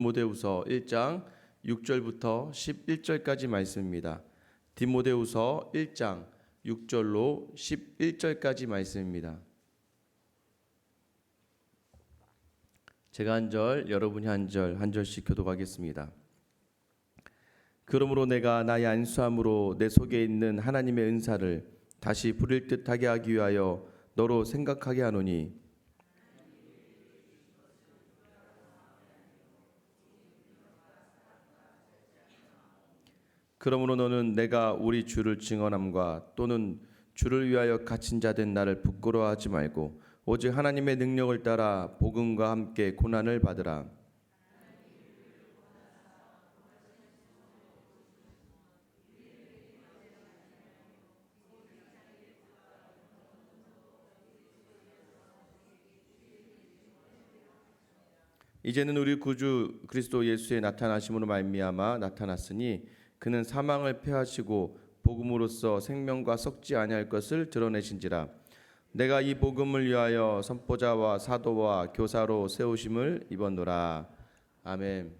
디모데후서 1장 6절부터 11절까지 말씀입니다. 디모데후서 1장 6절로 11절까지 말씀입니다. 제가 한 절, 여러분이 한 절, 한 절씩 교독하겠습니다. 그러므로 내가 나의 안수함으로 내 속에 있는 하나님의 은사를 다시 부릴 듯하게 하기 위하여 너로 생각하게 하노니, 그러므로 너는 내가 우리 주를 증언함과 또는 주를 위하여 갇힌 자 된 나를 부끄러워하지 말고 오직 하나님의 능력을 따라 복음과 함께 고난을 받으라. 이제는 우리 구주 그리스도 예수의 나타나심으로 말미암아 나타났으니 그는 사망을 패하시고 복음으로써 생명과 썩지 아니할 것을 드러내신지라. 내가 이 복음을 위하여 선포자와 사도와 교사로 세우심을 입었노라. 아멘.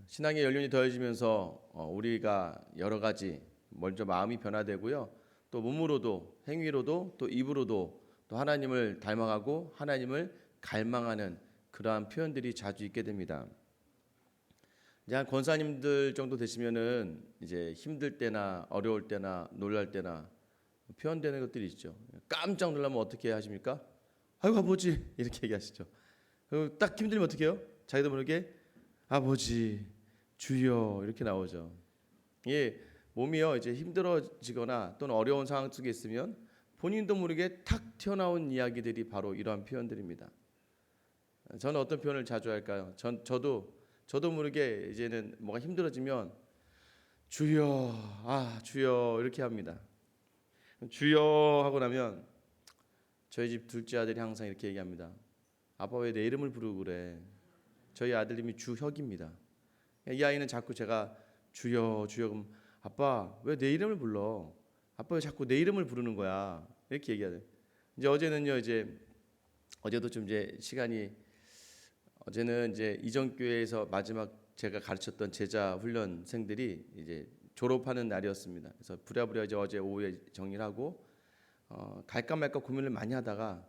신앙의 연륜이 더해지면서 우리가 여러 가지 먼저 마음이 변화되고요, 또 몸으로도 행위로도 또 입으로도 또 하나님을 닮아가고 하나님을 갈망하는 그러한 표현들이 자주 있게 됩니다. 이제 한 권사님들 정도 되시면은 이제 힘들 때나 어려울 때나 놀랄 때나 표현되는 것들이 있죠. 깜짝 놀라면 어떻게 하십니까? 아이고 아버지 이렇게 얘기하시죠. 그리고 딱 힘들면 어떻게 해요? 자기도 모르게 아버지 주여 이렇게 나오죠. 예, 몸이요 이제 힘들어지거나 또는 어려운 상황 속에 있으면 본인도 모르게 탁 튀어나온 이야기들이 바로 이러한 표현들입니다. 저는 어떤 표현을 자주 할까요? 저도 모르게 이제는 뭐가 힘들어지면 주여, 주여 이렇게 합니다. 주여 하고 나면 저희 집 둘째 아들이 항상 이렇게 얘기합니다. 아빠 왜 내 이름을 부르고 그래? 저희 아들님이 주혁입니다. 이 아이는 자꾸 제가 주여 주여 그럼 아빠 왜 내 이름을 불러? 아빠 왜 자꾸 내 이름을 부르는 거야? 이렇게 얘기하죠. 이제 어제는요 어제도 좀 이제 시간이 어제는 이제 이전 교회에서 마지막 제가 가르쳤던 제자 훈련생들이 이제 졸업하는 날이었습니다. 그래서 부랴부랴 이제 어제 오후에 정리를 하고 갈까 말까 고민을 많이 하다가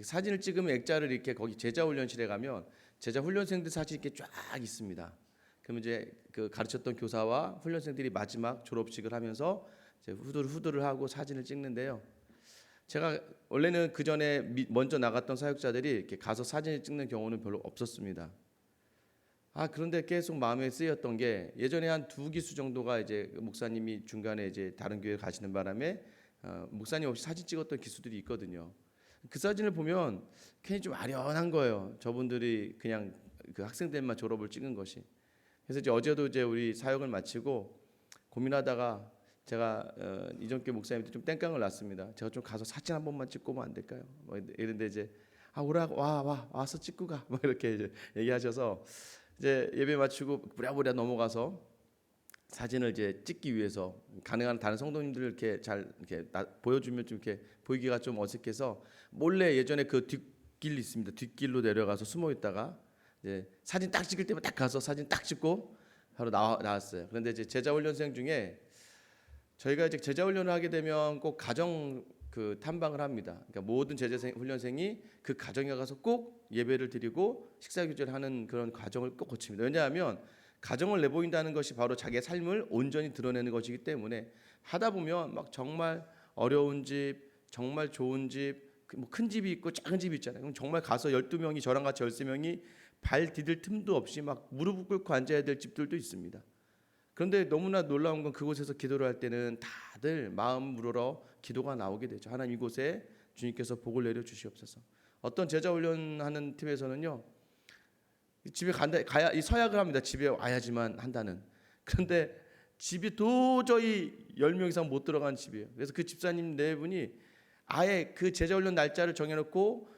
사진을 찍으면 액자를 이렇게 거기 제자 훈련실에 가면 제자 훈련생들 사진이 이렇게 쫙 있습니다. 그러면 이제 그 가르쳤던 교사와 훈련생들이 마지막 졸업식을 하면서 이제 후두를 하고 사진을 찍는데요. 제가 원래는 그 전에 먼저 나갔던 사역자들이 이렇게 가서 사진을 찍는 경우는 별로 없었습니다. 그런데 계속 마음에 쓰였던 게 예전에 한 2기수 정도가 이제 목사님이 중간에 이제 다른 교회 가시는 바람에 목사님 없이 사진 찍었던 기수들이 있거든요. 그 사진을 보면 괜히 좀 아련한 거예요. 저분들이 그냥 그 학생들만 졸업을 찍은 것이. 그래서 이제 어제도 이제 우리 사역을 마치고 고민하다가 제가 이전 교회 목사님한테 좀 땡깡을 놨습니다. 제가 좀 가서 사진 한 번만 찍고 오면 안 될까요? 뭐 이런데 이제 오라고 와서 찍고 가. 뭐 이렇게 이제 얘기하셔서 이제 예배 마치고 부랴부랴 넘어가서 사진을 이제 찍기 위해서 가능한 다른 성도님들 이렇게 잘 이렇게 보여주면 좀 이렇게 보이기가 좀 어색해서 몰래 예전에 그 뒷길 있습니다. 뒷길로 내려가서 숨어 있다가 이제 사진 딱 찍을 때만 딱 가서 사진 딱 찍고 바로 나왔어요. 그런데 이제 제자 훈련생 중에 저희가 이제 제자 훈련을 하게 되면 꼭 가정 그 탐방을 합니다. 그러니까 모든 제자 훈련생이 그 가정에 가서 꼭 예배를 드리고 식사 교제를 하는 그런 과정을 꼭 거칩니다. 왜냐하면 가정을 내보인다는 것이 바로 자기의 삶을 온전히 드러내는 것이기 때문에 하다 보면 막 정말 어려운 집, 정말 좋은 집, 뭐 큰 집이 있고 작은 집이 있잖아요. 그럼 정말 가서 12명이 저랑 같이 13명이 발 디딜 틈도 없이 막 무릎 꿇고 앉아야 될 집들도 있습니다. 그런데 너무나 놀라운 건 그곳에서 기도를 할 때는 다들 마음 우러러 기도가 나오게 되죠. 하나님 이곳에 주님께서 복을 내려 주시옵소서. 어떤 제자 훈련하는 팀에서는요, 집에 가야 이 서약을 합니다. 집에 와야지만 한다는. 그런데 집이 도저히 10명 이상 못 들어간 집이에요. 그래서 그 집사님 네 분이 아예 그 제자 훈련 날짜를 정해놓고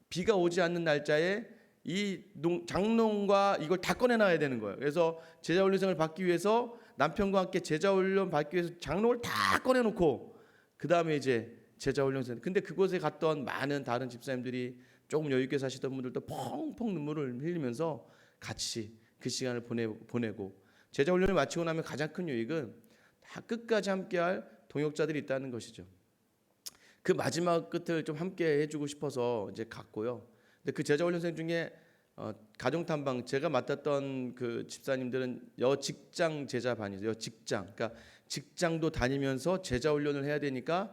비가 오지 않는 날짜에 이 장롱과 이걸 다 꺼내놔야 되는 거예요. 그래서 제자훈련생을 받기 위해서 남편과 함께 제자훈련 받기 위해서 장롱을 다 꺼내놓고 그 다음에 이제 제자훈련생. 근데 그곳에 갔던 많은 다른 집사님들이 조금 여유 있게 사시던 분들도 펑펑 눈물을 흘리면서 같이 그 시간을 보내고 제자 훈련을 마치고 나면 가장 큰 유익은 다 끝까지 함께할 동역자들이 있다는 것이죠. 그 마지막 끝을 좀 함께 해주고 싶어서 이제 갔고요. 근데 그 제자 훈련생 중에 가정 탐방 제가 맡았던 그 집사님들은 여직장 제자반이죠. 여직장. 그러니까 직장도 다니면서 제자 훈련을 해야 되니까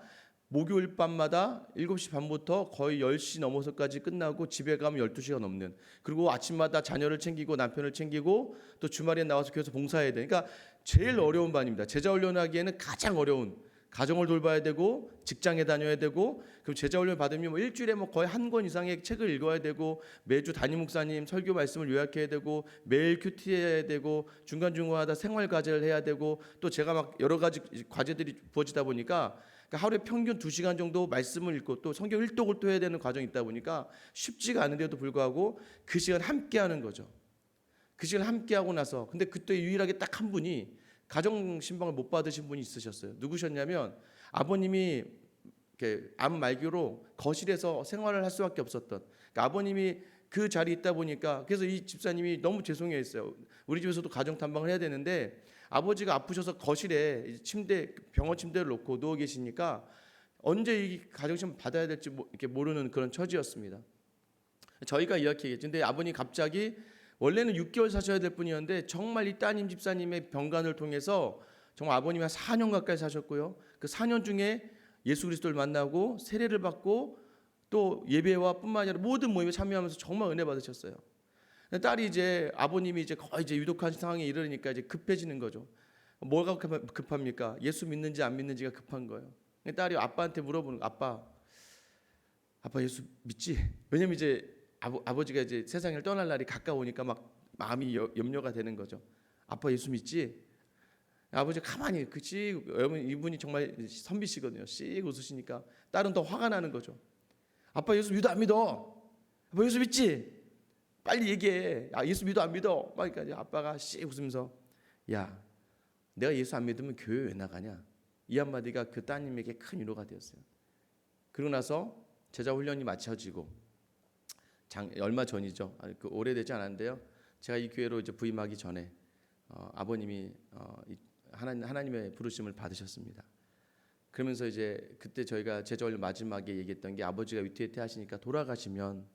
목요일 밤마다 7시 반부터 거의 10시 넘어서까지 끝나고 집에 가면 12시가 넘는, 그리고 아침마다 자녀를 챙기고 남편을 챙기고 또 주말에 나와서 교회에서 봉사해야 돼. 그러니까 제일 어려운 반입니다. 제자 훈련하기에는 가장 어려운, 가정을 돌봐야 되고 직장에 다녀야 되고, 그럼 제자 훈련 받으면 뭐 일주일에 뭐 거의 한 권 이상의 책을 읽어야 되고, 매주 담임 목사님 설교 말씀을 요약해야 되고, 매일 큐티해야 되고, 중간중간마다 생활 과제를 해야 되고, 또 제가 막 여러 가지 과제들이 부어지다 보니까 그러니까 하루에 평균 2시간 정도 말씀을 읽고 또 성경 일독을 또 해야 되는 과정이 있다 보니까 쉽지가 않은데도 불구하고 그 시간 함께 하는 거죠. 그 시간 함께 하고 나서, 근데 그때 유일하게 딱 한 분이 가정 신방을 못 받으신 분이 있으셨어요. 누구셨냐면 아버님이 이렇게 암 말기로 거실에서 생활을 할 수밖에 없었던, 그러니까 아버님이 그 자리에 있다 보니까, 그래서 이 집사님이 너무 죄송해했어요. 우리 집에서도 가정 탐방을 해야 되는데 아버지가 아프셔서 거실에 침대, 병원 침대를 놓고 누워 계시니까 언제 이 가정신방 받아야 될지 이렇게 모르는 그런 처지였습니다. 저희가 이야기했죠. 근데 아버님 갑자기 원래는 6개월 사셔야 될 분이었는데 정말 이 따님 집사님의 병간을 통해서 정말 아버님이 한 4년 가까이 사셨고요. 그 4년 중에 예수 그리스도를 만나고 세례를 받고 또 예배와 뿐만 아니라 모든 모임에 참여하면서 정말 은혜 받으셨어요. 딸이 이제 아버님이 이제 거의 이제 유독한 상황에 이르니까 이제 급해지는 거죠. 뭐가 급합니까? 예수 믿는지 안 믿는지가 급한 거예요. 딸이 아빠한테 물어보는 거, 아빠 예수 믿지? 왜냐면 이제 아버지가 이제 세상을 떠날 날이 가까우니까 막 마음이 염려가 되는 거죠. 아빠 예수 믿지? 아버지가 가만히 그치, 여러분 이분이 정말 선비시거든요. 씩 웃으시니까 딸은 더 화가 나는 거죠. 아빠 예수 믿어 안 믿어? 아빠 예수 믿지? 빨리 얘기해. 예수 믿어 안 믿어? 그러니까 아빠가 씩 웃으면서, 야, 내가 예수 안 믿으면 교회 왜 나가냐? 이 한마디가 그 따님에게 큰 위로가 되었어요. 그러고 나서 제자 훈련이 마쳐지고 얼마 전이죠. 그 오래되지 않았는데요. 제가 이 교회로 이제 부임하기 전에 아버님이 하나님의 부르심을 받으셨습니다. 그러면서 이제 그때 저희가 제자 훈련 마지막에 얘기했던 게, 아버지가 위태위태하시니까 돌아가시면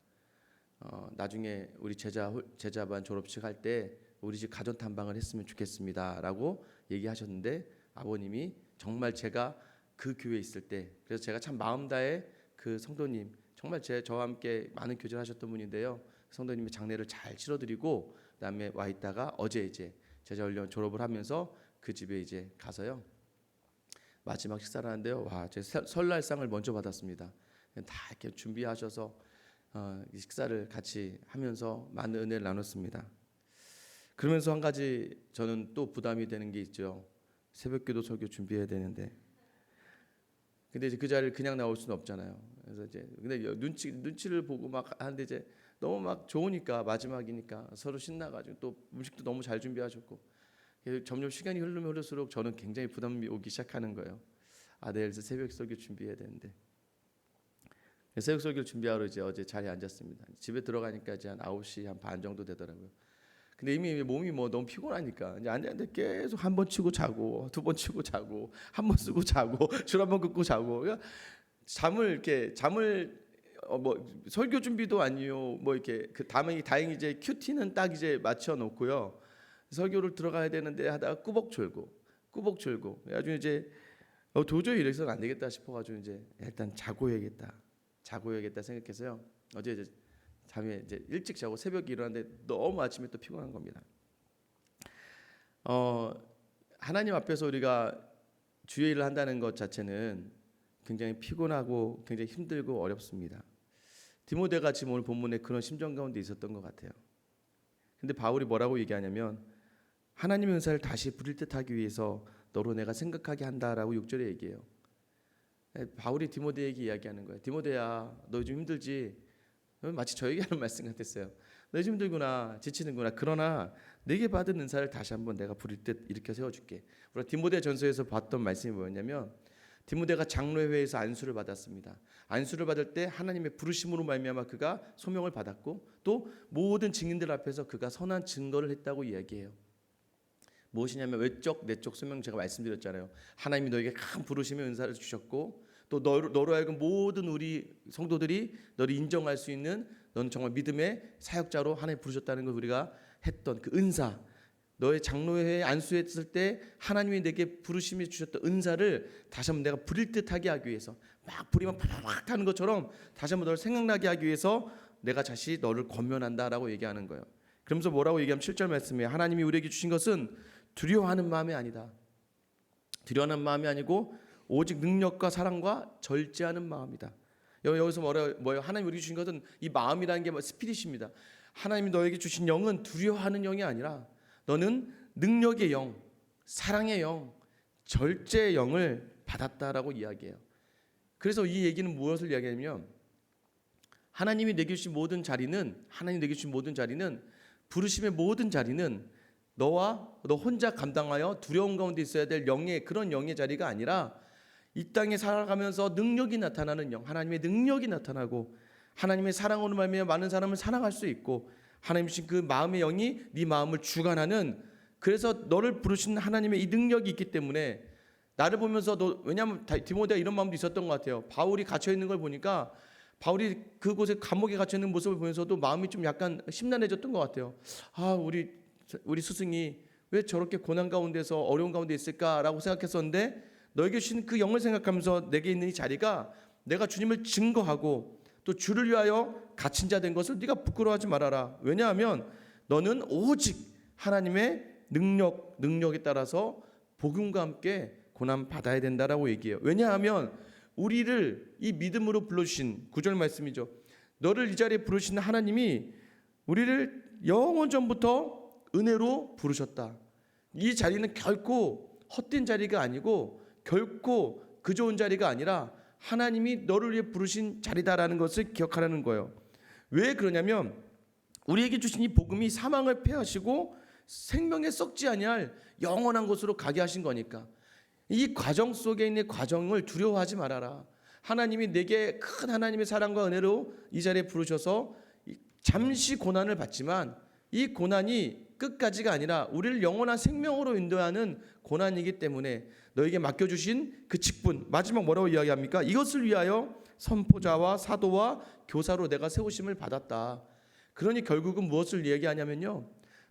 나중에 우리 제자반 졸업식 할 때 우리 집 가정 탐방을 했으면 좋겠습니다라고 얘기하셨는데, 아버님이 정말 제가 그 교회에 있을 때, 그래서 제가 참 마음 다해 그 성도님, 정말 저와 함께 많은 교제를 하셨던 분인데요. 성도님의 장례를 잘 치러드리고 그다음에 와 있다가 어제 이제 제자훈련 졸업을 하면서 그 집에 이제 가서요 마지막 식사를 하는데요. 와, 제 설날상을 먼저 받았습니다. 다 이렇게 준비하셔서 식사를 같이 하면서 많은 은혜를 나눴습니다. 그러면서 한 가지 저는 또 부담이 되는 게 있죠. 새벽기도 설교 준비해야 되는데, 근데 이제 그 자리를 그냥 나올 수는 없잖아요. 그래서 이제 근데 눈치를 보고 막 하는데 이제 너무 막 좋으니까, 마지막이니까 서로 신나가지고 또 음식도 너무 잘 준비하셨고, 점점 시간이 흐르면 흐를수록 저는 굉장히 부담이 오기 시작하는 거예요. 내일 새벽 설교 준비해야 되는데, 새벽 설교를 준비하러 이제 어제 자리에 앉았습니다. 집에 들어가니까 이제 한 9시 한 반 정도 되더라고요. 근데 이미 몸이 뭐 너무 피곤하니까 이제 앉았는데 계속 한 번 치고 자고, 두 번 치고 자고, 한 번 쓰고 자고, 줄 한 번 긋고 자고. 그러니까 잠을 뭐 설교 준비도 아니요. 뭐 이렇게 그 다행히 이제 큐티는 딱 이제 맞춰 놓고요. 설교를 들어가야 되는데 하다가 꾸벅 졸고. 나중에 이제 도저히 이래서는 안 되겠다 싶어가지고 이제 일단 자고 해야겠다 생각해서요. 어제 이제 잠에 이제 일찍 자고 새벽에 일어났는데 너무 아침에 또 피곤한 겁니다. 하나님 앞에서 우리가 주의 일을 한다는 것 자체는 굉장히 피곤하고 굉장히 힘들고 어렵습니다. 디모데가 지금 오늘 본문에 그런 심정 가운데 있었던 것 같아요. 근데 바울이 뭐라고 얘기하냐면, 하나님의 은사를 다시 부릴 듯하기 위해서 너로 내가 생각하게 한다라고 6절에 얘기해요. 바울이 디모데에게 이야기하는 거예요. 디모데야, 너 요즘 힘들지? 마치 저에게 하는 말씀 같았어요. 너 요즘 힘들구나, 지치는구나. 그러나 내게 받은 은사를 다시 한번 내가 부릴 듯 일으켜 세워줄게. 우리가 디모데 전서에서 봤던 말씀이 뭐였냐면, 디모데가 장로회에서 안수를 받았습니다. 안수를 받을 때 하나님의 부르심으로 말미암아 그가 소명을 받았고 또 모든 증인들 앞에서 그가 선한 증거를 했다고 이야기해요. 무엇이냐면 외적 내적 소명, 제가 말씀드렸잖아요. 하나님이 너에게 큰 부르심의 은사를 주셨고 또 너로 하여금 모든 우리 성도들이 너를 인정할 수 있는, 너는 정말 믿음의 사역자로 하나님 부르셨다는 걸 우리가 했던 그 은사, 너의 장로회에 안수했을 때 하나님이 내게 부르심이 주셨던 은사를 다시 한번 내가 부릴 듯하게 하기 위해서, 막 부리면 팍팍 하는 것처럼 다시 한번 너를 생각나게 하기 위해서 내가 다시 너를 권면한다라고 얘기하는 거예요. 그러면서 뭐라고 얘기하면 7절 말씀에 하나님이 우리에게 주신 것은 두려워하는 마음이 아니다. 두려워하는 마음이 아니고 오직 능력과 사랑과 절제하는 마음이다. 여기서 뭐예요? 하나님이 우리에게 주신 것은 이 마음이라는 게 스피릿입니다. 하나님이 너에게 주신 영은 두려워하는 영이 아니라 너는 능력의 영, 사랑의 영, 절제의 영을 받았다라고 이야기해요. 그래서 이 얘기는 무엇을 이야기하냐면 하나님이 내게 주신 모든 자리는, 부르심의 모든 자리는 너 혼자 감당하여 두려움 가운데 있어야 될 그런 영의 자리가 아니라 이 땅에 살아가면서 능력이 나타나는 영, 하나님의 능력이 나타나고 하나님의 사랑으로 말미암아 많은 사람을 사랑할 수 있고 하나님 주신 그 마음의 영이 네 마음을 주관하는, 그래서 너를 부르신 하나님의 이 능력이 있기 때문에 나를 보면서 왜냐하면 디모데가 이런 마음도 있었던 것 같아요. 바울이 갇혀 있는 걸 보니까 바울이 그곳에 감옥에 갇혀 있는 모습을 보면서도 마음이 좀 약간 심란해졌던 것 같아요. 우리 스승이 왜 저렇게 고난 가운데서 어려운 가운데 있을까라고 생각했었는데 너에게 주신 그 영을 생각하면서 내게 있는 이 자리가 내가 주님을 증거하고 또 주를 위하여 갇힌 자 된 것을 네가 부끄러워하지 말아라. 왜냐하면 너는 오직 하나님의 능력에 따라서 복음과 함께 고난 받아야 된다라고 얘기해요. 왜냐하면 우리를 이 믿음으로 불러주신 9절 말씀이죠. 너를 이 자리에 부르신 하나님이 우리를 영원 전부터 은혜로 부르셨다. 이 자리는 결코 헛된 자리가 아니고 결코 그 좋은 자리가 아니라 하나님이 너를 위해 부르신 자리다라는 것을 기억하라는 거예요. 왜 그러냐면 우리에게 주신 이 복음이 사망을 패하시고 생명에 썩지 아니할 영원한 곳으로 가게 하신 거니까 이 과정 속에 있는 과정을 두려워하지 말아라. 하나님이 내게 큰 하나님의 사랑과 은혜로 이 자리에 부르셔서 잠시 고난을 받지만 이 고난이 끝까지가 아니라 우리를 영원한 생명으로 인도하는 고난이기 때문에 너에게 맡겨주신 그 직분, 마지막 뭐라고 이야기합니까? 이것을 위하여 선포자와 사도와 교사로 내가 세우심을 받았다. 그러니 결국은 무엇을 얘기하냐면요,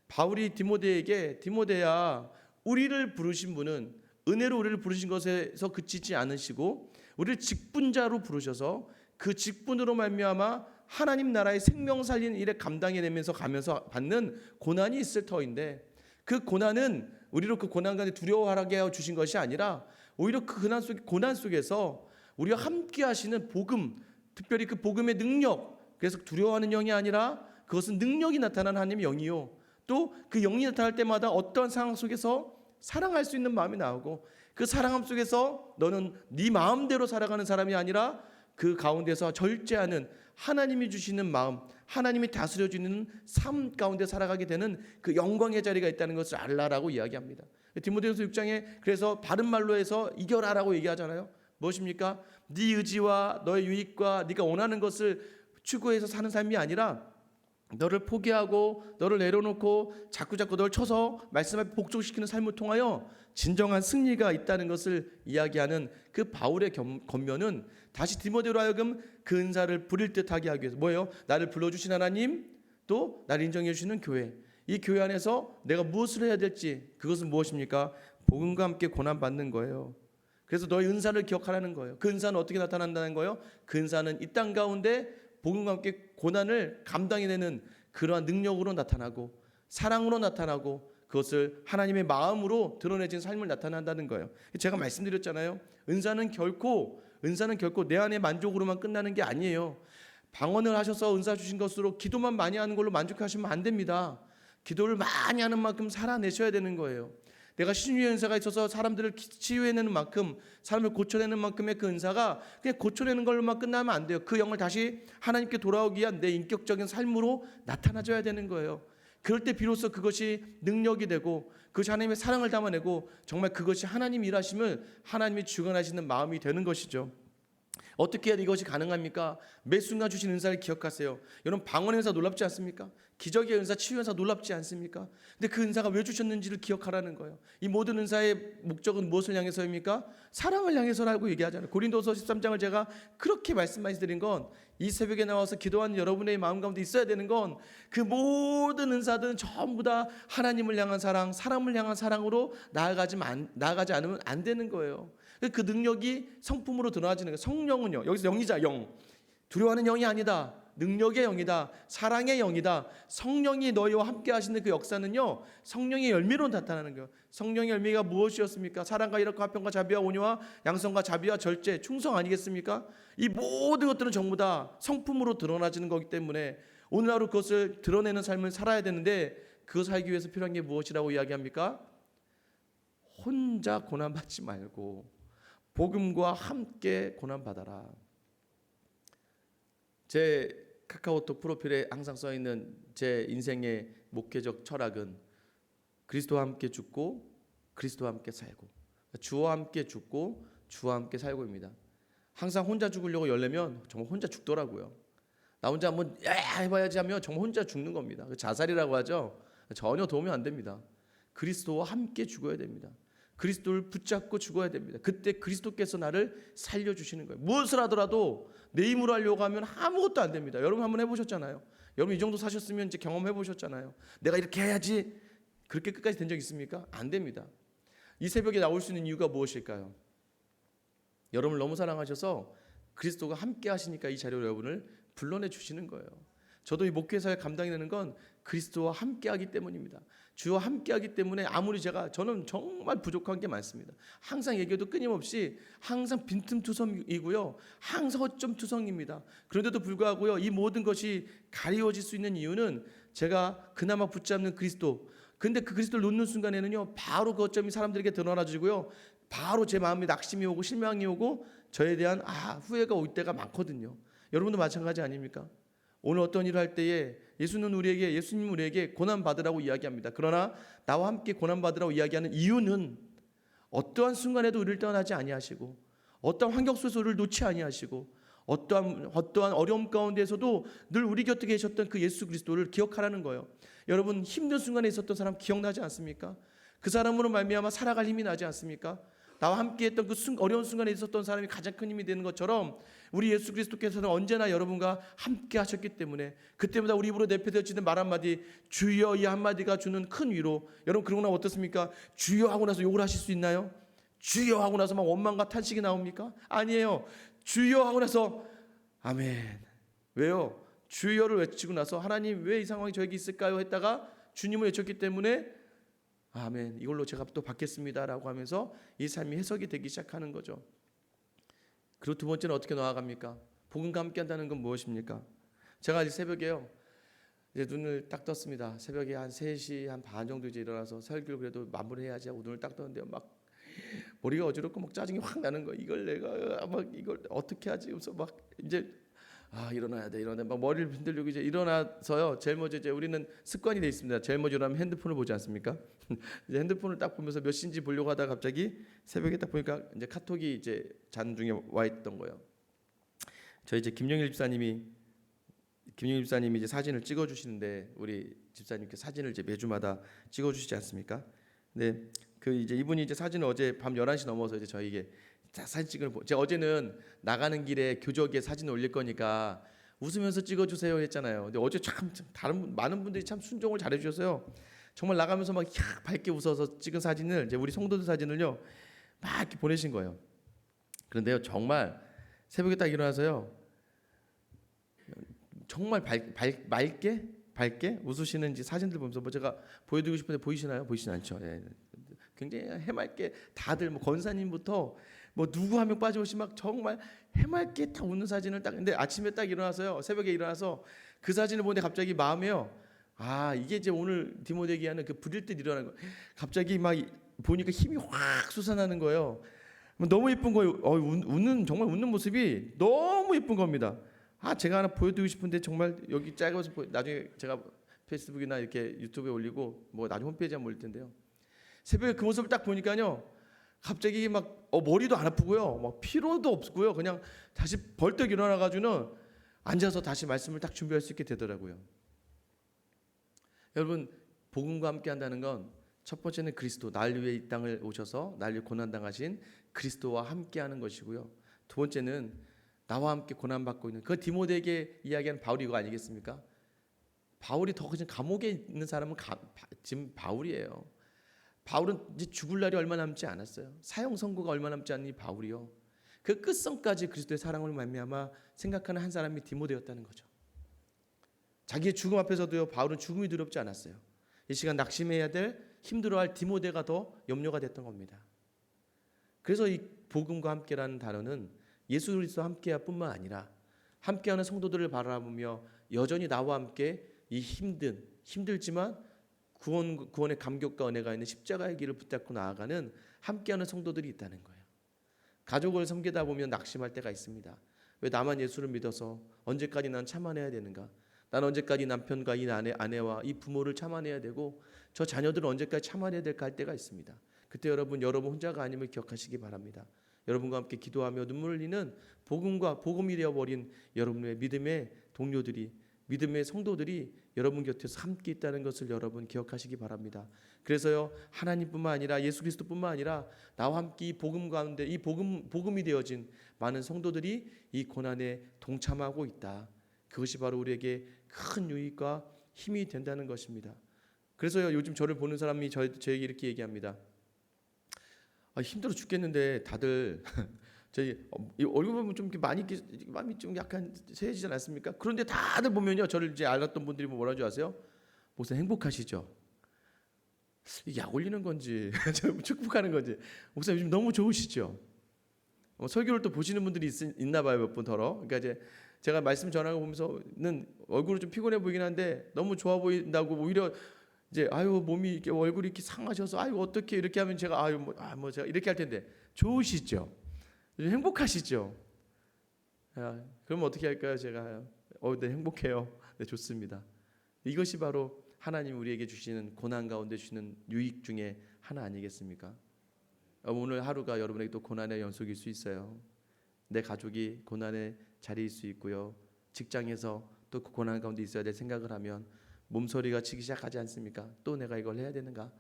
바울이 디모데야, 우리를 부르신 분은 은혜로 우리를 부르신 것에서 그치지 않으시고 우리를 직분자로 부르셔서 그 직분으로 말미암아 하나님 나라의 생명 살리는 일에 감당해내면서 가면서 받는 고난이 있을 터인데, 그 고난은 우리로 그 고난 가운데 두려워하게 하여 주신 것이 아니라 오히려 그 고난 속에서 우리와 함께 하시는 복음, 특별히 그 복음의 능력, 그래서 두려워하는 영이 아니라 그것은 능력이 나타나는 하나님의 영이요, 또 그 영이 나타날 때마다 어떠한 상황 속에서 사랑할 수 있는 마음이 나오고 그 사랑함 속에서 너는 네 마음대로 살아가는 사람이 아니라 그 가운데서 절제하는 하나님이 주시는 마음, 하나님이 다스려주는 삶 가운데 살아가게 되는 그 영광의 자리가 있다는 것을 알라라고 이야기합니다. 디모데후서 6장에 그래서 바른 말로 해서 이겨라라고 얘기하잖아요. 무엇입니까? 네 의지와 너의 유익과 네가 원하는 것을 추구해서 사는 삶이 아니라 너를 포기하고 너를 내려놓고 자꾸 너를 쳐서 말씀 앞에 복종시키는 삶을 통하여 진정한 승리가 있다는 것을 이야기하는 그 바울의 권면은 다시 디모데로 하여금 그 은사를 부릴 듯하게 하기 위해서 뭐예요? 나를 불러주신 하나님, 또 나를 인정해 주시는 교회, 이 교회 안에서 내가 무엇을 해야 될지, 그것은 무엇입니까? 복음과 함께 고난받는 거예요. 그래서 너의 은사를 기억하라는 거예요. 그 은사는 어떻게 나타난다는 거예요? 그 은사는 이 땅 가운데 복음과 함께 고난을 감당해내는 그러한 능력으로 나타나고 사랑으로 나타나고 그것을 하나님의 마음으로 드러내진 삶을 나타난다는 거예요. 제가 말씀드렸잖아요. 은사는 결코 내 안의 만족으로만 끝나는 게 아니에요. 방언을 하셔서 은사 주신 것으로 기도만 많이 하는 걸로 만족하시면 안 됩니다. 기도를 많이 하는 만큼 살아내셔야 되는 거예요. 내가 신유의 은사가 있어서 사람들을 치유해내는 만큼, 사람을 고쳐내는 만큼의 그 은사가 그냥 고쳐내는 걸로만 끝나면 안 돼요. 그 영을 다시 하나님께 돌아오기 위한 내 인격적인 삶으로 나타나줘야 되는 거예요. 그럴 때 비로소 그것이 능력이 되고 그것이 하나님의 사랑을 담아내고 정말 그것이 하나님 일하심을 하나님이 주관하시는 마음이 되는 것이죠. 어떻게 해야 이것이 가능합니까? 매 순간 주신 은사를 기억하세요. 여러분, 방언의 은사 놀랍지 않습니까? 기적의 은사, 치유의 은사 놀랍지 않습니까? 근데 그 은사가 왜 주셨는지를 기억하라는 거예요. 이 모든 은사의 목적은 무엇을 향해서입니까? 사랑을 향해서라고 얘기하잖아요. 고린도서 13장을 제가 그렇게 말씀드린 건, 이 새벽에 나와서 기도하는 여러분의 마음 가운데 있어야 되는 건, 그 모든 은사들은 전부 다 하나님을 향한 사랑, 사람을 향한 사랑으로 나아가지 않으면 안 되는 거예요. 그 능력이 성품으로 드러나지는 거예요. 성령은요, 여기서 영이자 영, 두려워하는 영이 아니다. 능력의 영이다. 사랑의 영이다. 성령이 너희와 함께 하시는 그 역사는요, 성령의 열매로 나타나는 거예요. 성령의 열매가 무엇이었습니까? 사랑과 희락과 화평과 자비와 온유와 양선과 자비와 절제, 충성 아니겠습니까? 이 모든 것들은 전부 다 성품으로 드러나지는 거기 때문에 오늘 하루 그것을 드러내는 삶을 살아야 되는데, 그것을 살기 위해서 필요한 게 무엇이라고 이야기합니까? 혼자 고난받지 말고 복음과 함께 고난받아라. 제 카카오톡 프로필에 항상 써있는 제 인생의 목회적 철학은 그리스도와 함께 죽고 그리스도와 함께 살고, 주와 함께 죽고 주와 함께 살고입니다. 항상 혼자 죽으려고 열려면 정말 혼자 죽더라고요. 나 혼자 한번 해봐야지 하면 정말 혼자 죽는 겁니다. 자살이라고 하죠. 전혀 도움이 안 됩니다. 그리스도와 함께 죽어야 됩니다. 그리스도를 붙잡고 죽어야 됩니다. 그때 그리스도께서 나를 살려주시는 거예요. 무엇을 하더라도 내 힘으로 하려고 하면 아무것도 안 됩니다. 여러분 한번 해보셨잖아요. 여러분 이 정도 사셨으면 이제 경험해보셨잖아요. 내가 이렇게 해야지. 그렇게 끝까지 된 적 있습니까? 안 됩니다. 이 새벽에 나올 수 있는 이유가 무엇일까요? 여러분을 너무 사랑하셔서 그리스도가 함께 하시니까 이 자리로 여러분을 불러내 주시는 거예요. 저도 이 목회사를 감당해내는 건 그리스도와 함께하기 때문입니다. 주와 함께하기 때문에 아무리 저는 정말 부족한 게 많습니다. 항상 얘기해도 끊임없이 항상 빈틈투성이고요, 항상 허점투성입니다. 그런데도 불구하고요, 이 모든 것이 가리워질 수 있는 이유는 제가 그나마 붙잡는 그리스도, 근데 그 그리스도를 놓는 순간에는요, 바로 그 허점이 사람들에게 드러나지고요, 바로 제 마음에 낙심이 오고 실망이 오고 저에 대한 후회가 올 때가 많거든요. 여러분도 마찬가지 아닙니까? 오늘 어떤 일을 할 때에 예수님 우리에게 고난받으라고 이야기합니다. 그러나 나와 함께 고난받으라고 이야기하는 이유는 어떠한 순간에도 우리를 떠나지 아니하시고, 어떠한 환경 속에서 우리를 놓지 아니하시고, 어떠한 어려움 가운데에서도 늘 우리 곁에 계셨던 그 예수 그리스도를 기억하라는 거예요. 여러분, 힘든 순간에 있었던 사람 기억나지 않습니까? 그 사람으로 말미암아 살아갈 힘이 나지 않습니까? 나와 함께했던 그 어려운 순간에 있었던 사람이 가장 큰 힘이 되는 것처럼, 우리 예수 그리스도께서는 언제나 여러분과 함께 하셨기 때문에 그때마다 우리 입으로 내뱉어지는 말 한마디, 주여, 이 한마디가 주는 큰 위로. 여러분, 그러고 나면 어떻습니까? 주여 하고 나서 욕을 하실 수 있나요? 주여 하고 나서 막 원망과 탄식이 나옵니까? 아니에요. 주여 하고 나서 아멘. 왜요? 주여를 외치고 나서 하나님 왜 이 상황이 저에게 있을까요? 했다가 주님을 외쳤기 때문에 아멘, 이걸로 제가 또 받겠습니다라고 하면서 이 삶이 해석이 되기 시작하는 거죠. 그리고 두 번째는 어떻게 나아갑니까? 복음과 함께 한다는 건 무엇입니까? 제가 이 새벽에요, 이제 눈을 딱 떴습니다. 새벽에 한 3시 한 반 정도 이제 일어나서 설교를 그래도 마무리해야지 하고 눈을 딱 떴는데요, 막 머리가 어지럽고 막 짜증이 확 나는 거예요. 이걸 내가 막 이걸 어떻게 하지? 그래서 막 이제 일어나야 돼. 막 머리를 흔들려고 이제 일어나서요. 제일 먼저 이제 우리는 습관이 돼 있습니다. 제일 먼저 일어나면 핸드폰을 보지 않습니까? 이제 핸드폰을 딱 보면서 몇 시인지 보려고 하다가 갑자기 새벽에 딱 보니까 이제 카톡이 이제 잔 중에 와 있던 거예요. 저희 이제 김영일 집사님이 이제 사진을 찍어 주시는데, 우리 집사님께 사진을 이제 매주마다 찍어 주시지 않습니까? 근데 그 이제 이분이 이제 사진을 어제 밤 11시 넘어서 이제 저에게 사진 찍을, 제가 어제는 나가는 길에 교적에 사진을 올릴 거니까 웃으면서 찍어주세요 했잖아요. 근데 어제 참 많은 분들이 참 순종을 잘해 주셔서요, 정말 나가면서 막 밝게 웃어서 찍은 사진을, 이제 우리 성도들 사진을요 막 이렇게 보내신 거예요. 그런데요, 정말 새벽에 딱 일어나서요, 정말 밝게 웃으시는 사진들 보면서 뭐 제가 보여드리고 싶은데 보이시나요? 보이시지 않죠? 예. 굉장히 해맑게 다들 뭐 권사님부터 뭐 누구 한 명 빠짐없이 막 정말 해맑게 딱 웃는 사진을 딱, 근데 아침에 딱 일어나서요, 새벽에 일어나서 그 사진을 보는데 갑자기 마음에요, 이게 이제 오늘 디모데 얘기하는 그 부릴 때 일어나는 거, 갑자기 막 보니까 힘이 확 솟아나는 거예요. 너무 예쁜 거예요. 정말 웃는 모습이 너무 예쁜 겁니다. 제가 하나 보여드리고 싶은데 정말 여기 짧아서 나중에 제가 페이스북이나 이렇게 유튜브에 올리고 뭐 나중에 홈페이지에 한번 올릴 텐데요. 새벽에 그 모습을 딱 보니까요, 갑자기 막 머리도 안 아프고요, 막 피로도 없고요, 그냥 다시 벌떡 일어나가지고는 앉아서 다시 말씀을 딱 준비할 수 있게 되더라고요. 여러분, 복음과 함께한다는 건 첫 번째는 그리스도, 날 위해 이 땅을 오셔서 날 위해 고난 당하신 그리스도와 함께하는 것이고요. 두 번째는 나와 함께 고난 받고 있는 그 디모데에게 이야기하는 바울이 이거 아니겠습니까? 바울이 더 그냥 감옥에 있는 사람은 지금 바울이에요. 바울은 이제 죽을 날이 얼마 남지 않았어요. 사형 선고가 얼마 남지 않은 이 바울이요, 그 끝선까지 그리스도의 사랑을 말미암아 생각하는 한 사람이 디모데였다는 거죠. 자기의 죽음 앞에서도요, 바울은 죽음이 두렵지 않았어요. 이 시간 낙심해야 될, 힘들어할 디모데가 더 염려가 됐던 겁니다. 그래서 이 복음과 함께라는 단어는 예수 그리스도와 함께할 뿐만 아니라 함께하는 성도들을 바라보며 여전히 나와 함께 이 힘들지만 구원의 감격과 은혜가 있는 십자가의 길을 붙잡고 나아가는 함께하는 성도들이 있다는 거예요. 가족을 섬기다 보면 낙심할 때가 있습니다. 왜 나만 예수를 믿어서 언제까지 난 참아내야 되는가? 난 언제까지 남편과 이 아내와 이 부모를 참아내야 되고 저 자녀들은 언제까지 참아내야 될까 할 때가 있습니다. 그때 여러분 혼자가 아님을 기억하시기 바랍니다. 여러분과 함께 기도하며 눈물을 흘리는 복음이 되어버린 여러분의 믿음의 동료들이, 믿음의 성도들이 여러분 곁에서 함께 있다는 것을 여러분 기억하시기 바랍니다. 그래서요, 하나님뿐만 아니라 예수 그리스도뿐만 아니라 나와 함께 이 복음 가운데 이 복음이 되어진 많은 성도들이 이 고난에 동참하고 있다. 그것이 바로 우리에게 큰 유익과 힘이 된다는 것입니다. 그래서요, 요즘 저를 보는 사람이 저에게 이렇게 얘기합니다. 힘들어 죽겠는데 다들 저희 얼굴 보면 좀 많이 마음이 좀 약간 새해지지 않습니까? 그런데 다들 보면요, 저를 이제 알았던 분들이 뭐라 줄 아세요? 목사님 행복하시죠? 약 올리는 건지 축복하는 건지, 목사님 요즘 너무 좋으시죠? 설교를 또 보시는 분들이 있나 봐요, 몇 분 더러. 그러니까 이제 제가 말씀 전하고 보면서는 얼굴이 좀 피곤해 보이긴 한데 너무 좋아 보인다고 오히려 이제 몸이 이렇게 얼굴이 이렇게 상하셔서 어떻게 이렇게 하면 제가 제가 이렇게 할 텐데 좋으시죠? 행복하시죠? 그럼 어떻게 할까요? 제가 네, 행복해요. 네, 좋습니다. 이것이 바로 하나님 우리에게 주시는 고난 가운데 주시는 유익 중에 하나 아니겠습니까? 오늘 하루가 여러분에게 또 고난의 연속일 수 있어요. 내 가족이 고난의 자리일 수 있고요, 직장에서 또 그 고난 가운데 있어야 될 생각을 하면 몸서리가 치기 시작하지 않습니까? 또 내가 이걸 해야 되는가?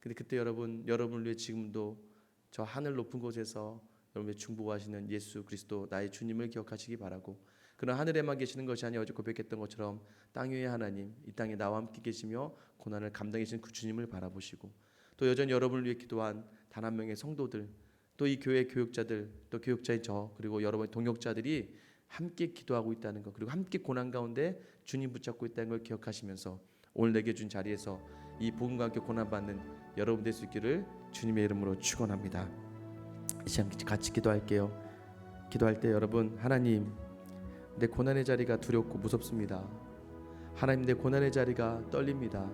근데 그때 여러분을 위해 지금도 저 하늘 높은 곳에서 여러분의 중보하시는 예수 그리스도 나의 주님을 기억하시기 바라고, 그런 하늘에만 계시는 것이 아니라 어제 고백했던 것처럼 땅 위의 하나님, 이 땅에 나와 함께 계시며 고난을 감당해 주신 그 주님을 바라보시고, 또 여전히 여러분을 위해 기도한 단 한 명의 성도들, 또 이 교회 교육자들, 또 교육자인 저, 그리고 여러분의 동역자들이 함께 기도하고 있다는 것, 그리고 함께 고난 가운데 주님 붙잡고 있다는 걸 기억하시면서 오늘 내게 준 자리에서 이 복음과 함께 고난받는 여러분 될 수 있기를 주님의 이름으로 축원합니다. 이 시간 같이 기도할게요. 기도할 때 여러분, 하나님, 내 고난의 자리가 두렵고 무섭습니다. 하나님, 내 고난의 자리가 떨립니다.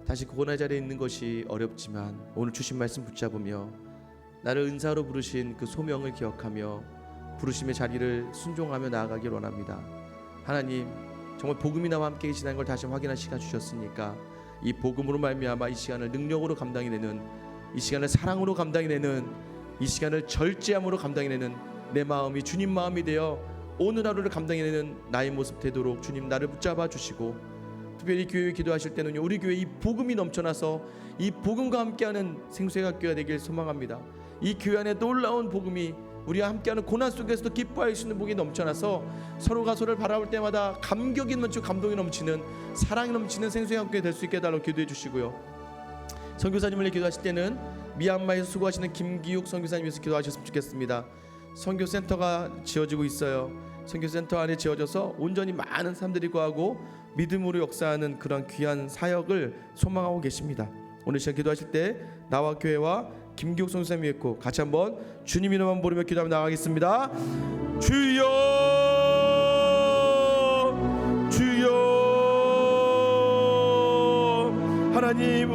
다시 그 고난의 자리에 있는 것이 어렵지만 오늘 주신 말씀 붙잡으며 나를 은사로 부르신 그 소명을 기억하며 부르심의 자리를 순종하며 나아가길 원합니다. 하나님, 정말 복음이 나와 함께 계시다는 걸 다시 확인할 시간 주셨으니까 이 복음으로 말미암아 이 시간을 능력으로 감당해내는, 이 시간을 사랑으로 감당해내는, 이 시간을 절제함으로 감당해내는 내 마음이 주님 마음이 되어 오늘 하루를 감당해내는 나의 모습 되도록 주님 나를 붙잡아 주시고, 특별히 교회 기도하실 때는요, 우리 교회 이 복음이 넘쳐나서 이 복음과 함께하는 생수회학교가 되길 소망합니다. 이 교회 안에 놀라운 복음이 우리와 함께하는 고난 속에서도 기뻐할 수 있는 복이 넘쳐나서 서로가 서로를 바라볼 때마다 감격이 넘치고 감동이 넘치는, 사랑이 넘치는 생수회학교가 될 수 있게 해달라고 기도해 주시고요. 선교사님을 기도하실 때는 미얀마에서 수고하시는 김기욱 선교사님 위해서 기도하셨으면 좋겠습니다. 선교센터가 지어지고 있어요. 선교센터 안에 지어져서 온전히 많은 사람들이 구하고 믿음으로 역사하는 그런 귀한 사역을 소망하고 계십니다. 오늘 시간 기도하실 때 나와 교회와 김기욱 선교사님이 있고 같이 한번 주님 이름만 부르며 기도하며 나가겠습니다. 주여, 주여. 하나님